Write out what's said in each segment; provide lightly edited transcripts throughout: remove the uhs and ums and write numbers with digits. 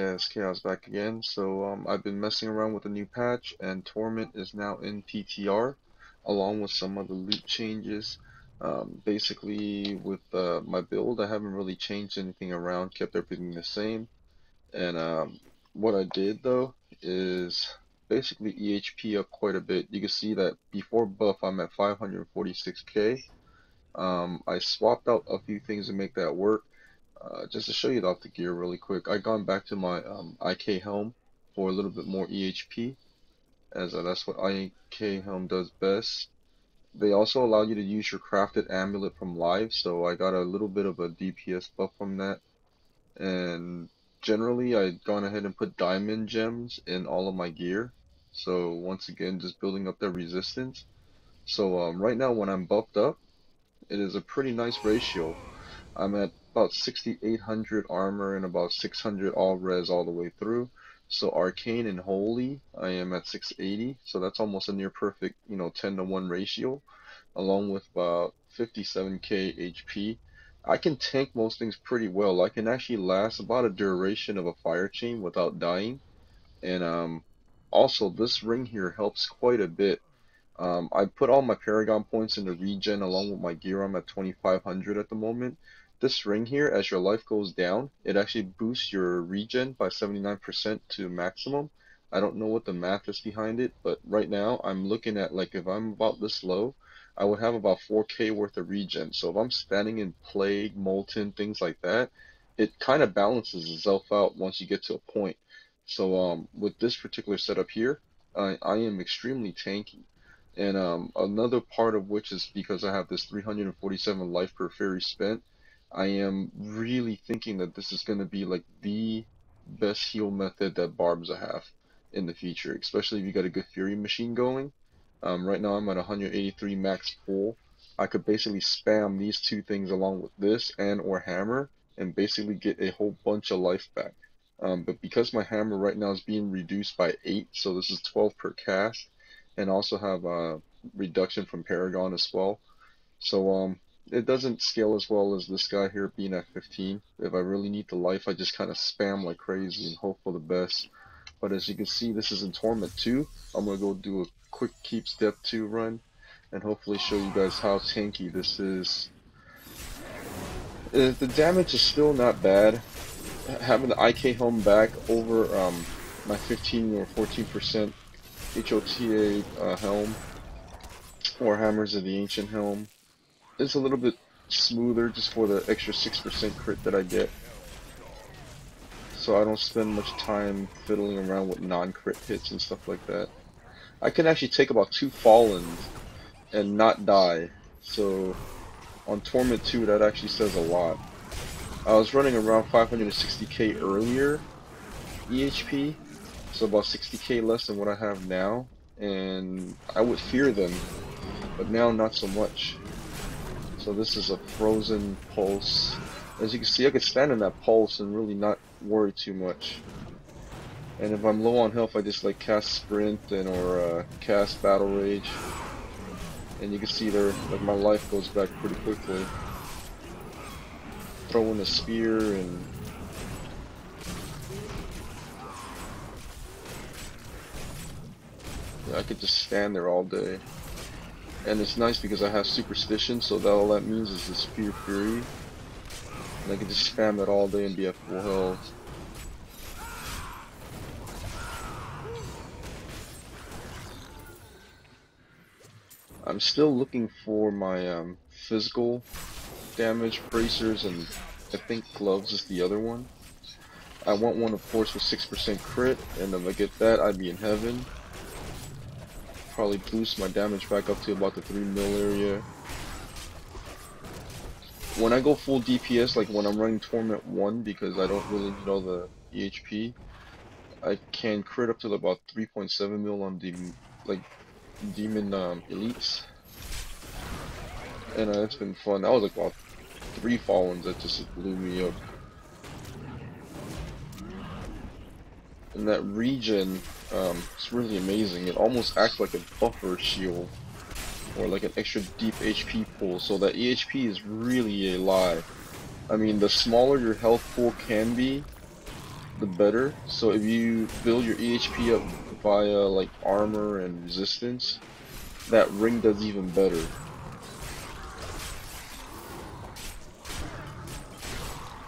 Yes, Chaos back again. So I've been messing around with a new patch, and Torment is now in PTR, along with some other loot changes. Basically, with my build, I haven't really changed anything around, kept everything the same. And what I did though is basically EHP up quite a bit. You can see that before buff, I'm at 546k. I swapped out a few things to make that work. Just to show you off the gear really quick, I gone back to my IK helm for a little bit more EHP, as that's what IK helm does best. They also allow you to use your crafted amulet from live, so I got a little bit of a DPS buff from that. And generally, I'd gone ahead and put diamond gems in all of my gear. So once again, just building up their resistance. So right now, when I'm buffed up, it is a pretty nice ratio. I'm at about 6,800 armor and about 600 all res all the way through. So arcane and holy, I am at 680. So that's almost a near perfect, 10-to-1 ratio, along with about 57k HP. I can tank most things pretty well. I can actually last about a duration of a fire chain without dying. And also this ring here helps quite a bit. I put all my Paragon points into regen along with my gear. I'm at 2,500 at the moment. This ring here, as your life goes down, it actually boosts your regen by 79% to maximum. I don't know what the math is behind it, but right now I'm looking at, like, if I'm about this low, I would have about 4k worth of regen. So if I'm standing in Plague, Molten, things like that, it kind of balances itself out once you get to a point. So with this particular setup here, I am extremely tanky. And another part of which is because I have this 347 life per fairy spent, I am really thinking that this is going to be like the best heal method that Barbs have in the future, especially if you got a good Fury machine going. Right now I'm at 183 max pull. I could basically spam these two things along with this and or hammer and basically get a whole bunch of life back. But because my hammer right now is being reduced by 8, so this is 12 per cast, and also have a reduction from Paragon as well. So it doesn't scale as well as this guy here being at 15. If I really need the life, I just kind of spam like crazy and hope for the best. But as you can see, this is in Torment 2. I'm going to go do a quick Keep Step 2 run and hopefully show you guys how tanky this is. The damage is still not bad. Having the IK helm back over my 15 or 14% HotA helm or Hammers of the Ancient Helm is a little bit smoother just for the extra 6% crit that I get. So I don't spend much time fiddling around with non-crit hits and stuff like that. I can actually take about 2 Fallens and not die. So on Torment 2 that actually says a lot. I was running around 560k earlier EHP, so about 60k less than what I have now, and I would fear them, but now not so much. So this is a frozen pulse. As you can see, I could stand in that pulse and really not worry too much. And if I'm low on health, I just like cast sprint and or cast battle rage, and you can see there, like, my life goes back pretty quickly. Throw in a spear and yeah, I could just stand there all day. And it's nice because I have superstition, so that all that means is this Fear Fury. And I can just spam that all day and be at full health. I'm still looking for my physical damage bracers, and I think gloves is the other one. I want one, of course, with 6% crit, and if I get that, I'd be in heaven. Probably boost my damage back up to about the 3 mil area. When I go full DPS, like when I'm running Torment 1, because I don't really need all the EHP, I can crit up to about 3.7 mil on the demon elites. And it's been fun. That was like about 3 Fallens that just blew me up. And that regen, it's really amazing. It almost acts like a buffer shield, or like an extra deep HP pool, so that EHP is really a lie. I mean, the smaller your health pool can be, the better. So if you build your EHP up via like armor and resistance, that ring does even better.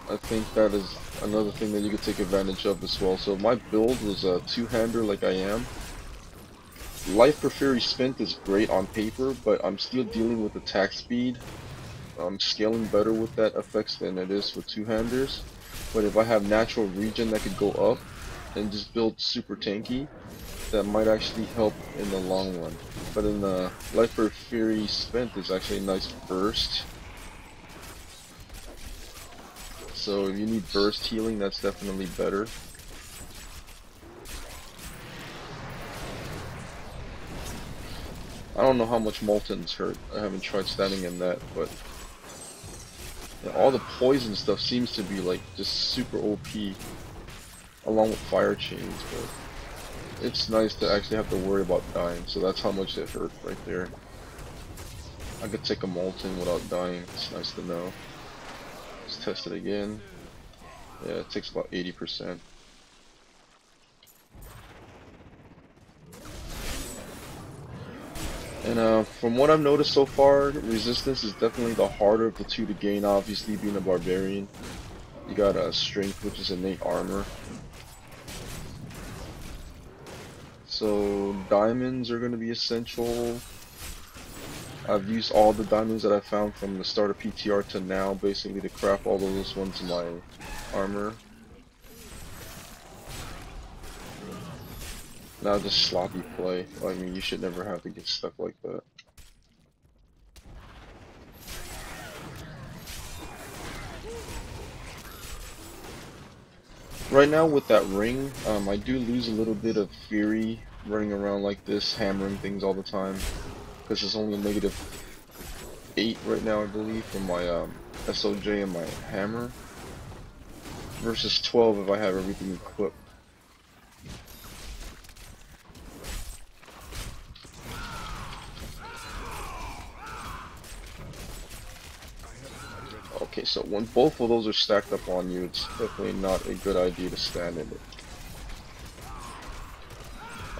I think that is another thing that you could take advantage of as well. So if my build was a two-hander like I am, Life for Fury Spent is great on paper, but I'm still dealing with attack speed. I'm scaling better with that effects than it is with two-handers. But if I have natural regen that could go up and just build super tanky, that might actually help in the long run. But in the Life for Fury Spent is actually a nice burst. So if you need burst healing, that's definitely better. I don't know how much Molten's hurt. I haven't tried standing in that, but yeah, all the poison stuff seems to be like just super OP, along with fire chains. But it's nice to actually have to worry about dying. So that's how much it hurt right there. I could take a Molten without dying. It's nice to know. Let's test it again. Yeah, it takes about 80%. And from what I've noticed so far, resistance is definitely the harder of the two to gain, obviously being a barbarian. You got strength, which is innate armor. So diamonds are going to be essential. I've used all the diamonds that I found from the start of PTR to now, basically to craft all those ones in my armor. Now just sloppy play. I mean, you should never have to get stuck like that. Right now with that ring, I do lose a little bit of fury running around like this, hammering things all the time, because it's only a -8 right now, I believe, for my SOJ and my hammer, versus 12 if I have everything equipped. Okay, so when both of those are stacked up on you, it's definitely not a good idea to stand in it.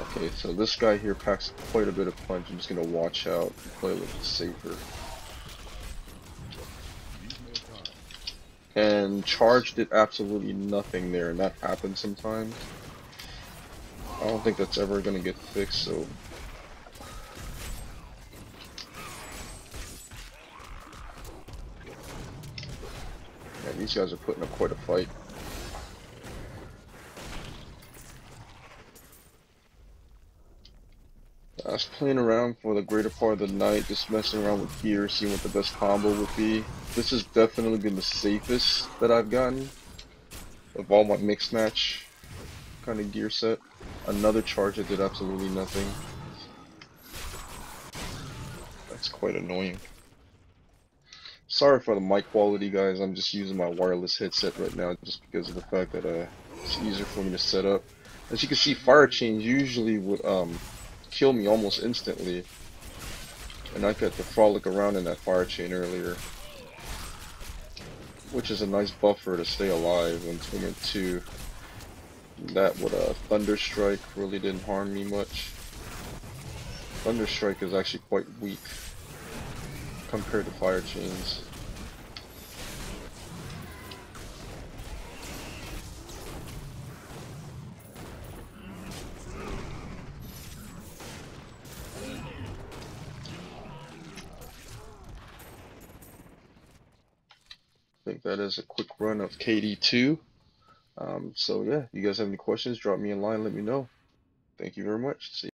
Okay, so this guy here packs quite a bit of punch. I'm just gonna watch out and play a little safer. And charge did absolutely nothing there, and that happens sometimes. I don't think that's ever gonna get fixed, so yeah, these guys are putting up quite a fight. I was playing around for the greater part of the night, just messing around with gear, seeing what the best combo would be. This has definitely been the safest that I've gotten of all my mixed match kind of gear set. Another charge that did absolutely nothing. That's quite annoying. Sorry for the mic quality, guys. I'm just using my wireless headset right now just because of the fact that it's easier for me to set up. As you can see, fire chains usually would kill me almost instantly, and I got to frolic around in that fire chain earlier, which is a nice buffer to stay alive in Torment 2. That with a Thunder Strike really didn't harm me much. Thunder Strike is actually quite weak compared to fire chains. I think that is a quick run of KD2. So yeah, you guys have any questions, drop me a line, let me know. Thank you very much. See you.